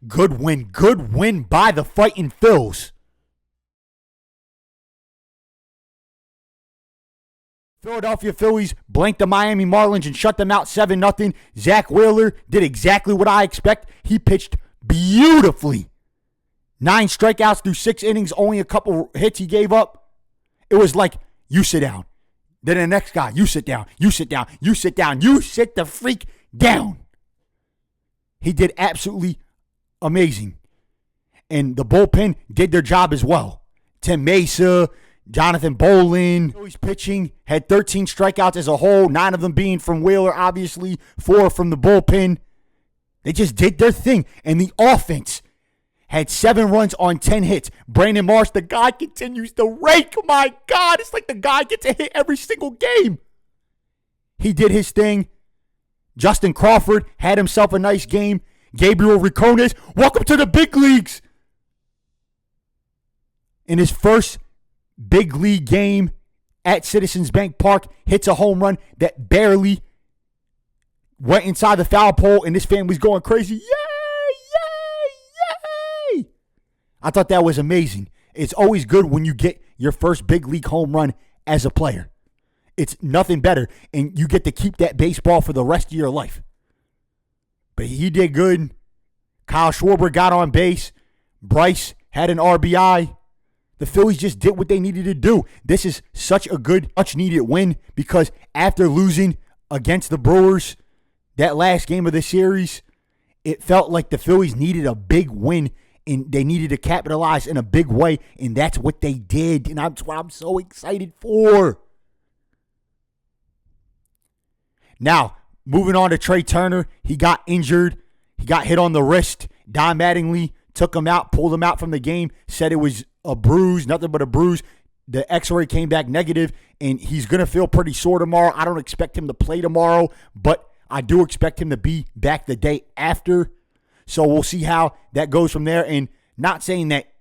Good win. Good win by the fighting Phils. Philadelphia Phillies blanked the Miami Marlins and shut them out 7-0. Zack Wheeler did exactly what I expect. He pitched beautifully. 9 strikeouts through 6 innings, only a couple hits he gave up. It was like, you sit down. Then the next guy, you sit down, you sit down, you sit down, you sit the freak down. He did absolutely amazing. And the bullpen did their job as well. Tim Mesa, Jonathan Bolin, Phillies pitching had 13 strikeouts as a whole, 9 of them being from Wheeler, obviously, 4 from the bullpen. They just did their thing. And the offense had 7 runs on 10 hits. Brandon Marsh, the guy continues to rake. My God, it's like the guy gets a hit every single game. He did his thing. Justin Crawford had himself a nice game. Gabriel Ricones, welcome to the big leagues. In his first big league game at Citizens Bank Park, hits a home run that barely went inside the foul pole, and this family's going crazy. Yay, yay, yay. I thought that was amazing. It's always good when you get your first big league home run as a player. It's nothing better, and you get to keep that baseball for the rest of your life. But he did good. Kyle Schwarber got on base. Bryce had an RBI. The Phillies just did what they needed to do. This is such a good, much-needed win because after losing against the Brewers that last game of the series, it felt like the Phillies needed a big win, and they needed to capitalize in a big way, and that's what they did, and that's what I'm so excited for. Now, moving on to Trey Turner, he got injured. He got hit on the wrist. Don Mattingly took him out, pulled him out from the game, said it was a bruise, nothing but a bruise. The x-ray came back negative, and he's going to feel pretty sore tomorrow. I don't expect him to play tomorrow, but I do expect him to be back the day after. So we'll see how that goes from there. And not saying that,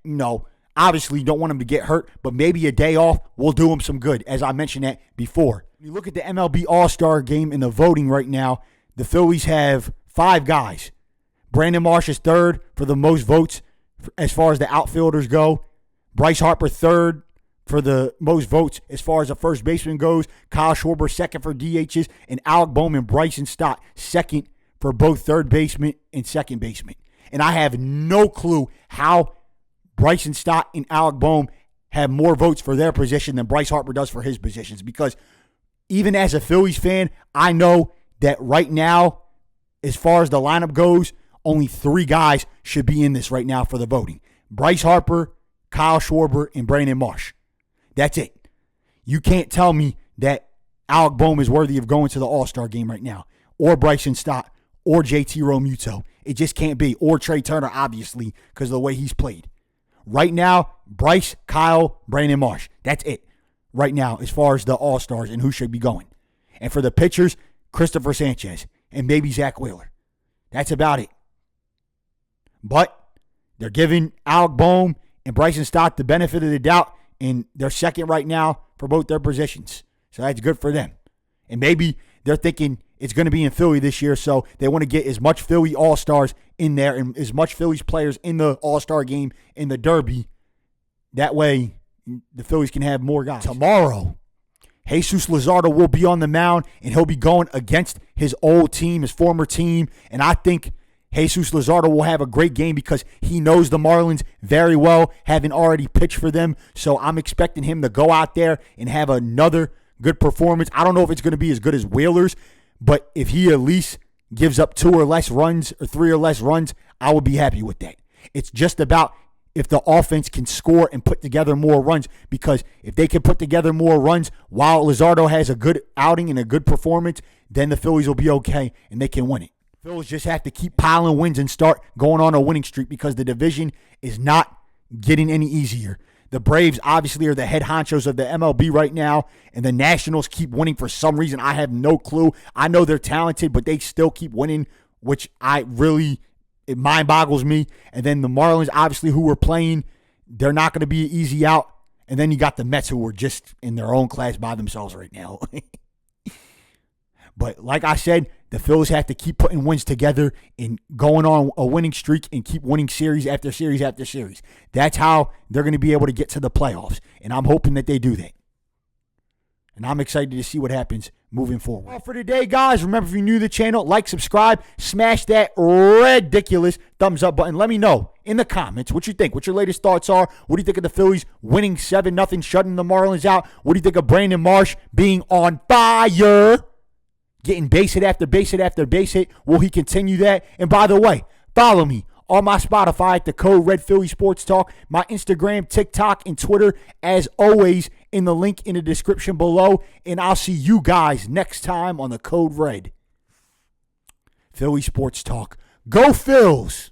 obviously don't want him to get hurt, but maybe a day off will do him some good, as I mentioned that before. When you look at the MLB All-Star game in the voting right now, the Phillies have 5 guys. Brandon Marsh is 3rd for the most votes as far as the outfielders go. Bryce Harper 3rd for the most votes as far as the first baseman goes. Kyle Schwarber 2nd for DHs. And Alec Bohm and Bryson Stott 2nd for both third baseman and second baseman. And I have no clue how Bryson Stott and Alec Bohm have more votes for their position than Bryce Harper does for his positions. Because even as a Phillies fan, I know that right now, as far as the lineup goes, only 3 guys should be in this right now for the voting. Bryce Harper, Kyle Schwarber, and Brandon Marsh. That's it. You can't tell me that Alec Bohm is worthy of going to the All-Star game right now, or Bryson Stott, or JT Realmuto. It just can't be. Or Trey Turner, obviously, because of the way he's played. Right now, Bryce, Kyle, Brandon Marsh. That's it right now as far as the All-Stars and who should be going. And for the pitchers, Christopher Sanchez and maybe Zack Wheeler. That's about it. But they're giving Alec Bohm and Bryson Stott the benefit of the doubt, and they're 2nd right now for both their positions. So that's good for them. And maybe they're thinking it's going to be in Philly this year, so they want to get as much Philly All-Stars in there and as much Phillies players in the All-Star game in the Derby. That way, the Phillies can have more guys. Tomorrow, Jesus Luzardo will be on the mound, and he'll be going against his old team, his former team, and I think Jesus Luzardo will have a great game because he knows the Marlins very well, having already pitched for them. So I'm expecting him to go out there and have another good performance. I don't know if it's going to be as good as Wheeler's, but if he at least gives up 2 or less runs or 3 or less runs, I will be happy with that. It's just about if the offense can score and put together more runs, because if they can put together more runs while Luzardo has a good outing and a good performance, then the Phillies will be okay and they can win it. Phillies just have to keep piling wins and start going on a winning streak because the division is not getting any easier. The Braves obviously are the head honchos of the MLB right now, and the Nationals keep winning for some reason. I have no clue. I know they're talented, but they still keep winning, which it mind boggles me. And then the Marlins, obviously, who we're playing, they're not going to be an easy out. And then you got the Mets, who are just in their own class by themselves right now. But like I said, The Phillies have to keep putting wins together and going on a winning streak and keep winning series after series after series. That's how they're going to be able to get to the playoffs, and I'm hoping that they do that. And I'm excited to see what happens moving forward. All for today, guys. Remember, if you're new to the channel, like, subscribe, smash that ridiculous thumbs up button. Let me know in the comments what you think, what your latest thoughts are. What do you think of the Phillies winning 7-0, shutting the Marlins out? What do you think of Brandon Marsh being on fire? Getting base hit after base hit after base hit. Will he continue that? And by the way, follow me on my Spotify at the Code Red Philly Sports Talk, my Instagram, TikTok, and Twitter, as always, in the link in the description below. And I'll see you guys next time on the Code Red Philly Sports Talk. Go Phils!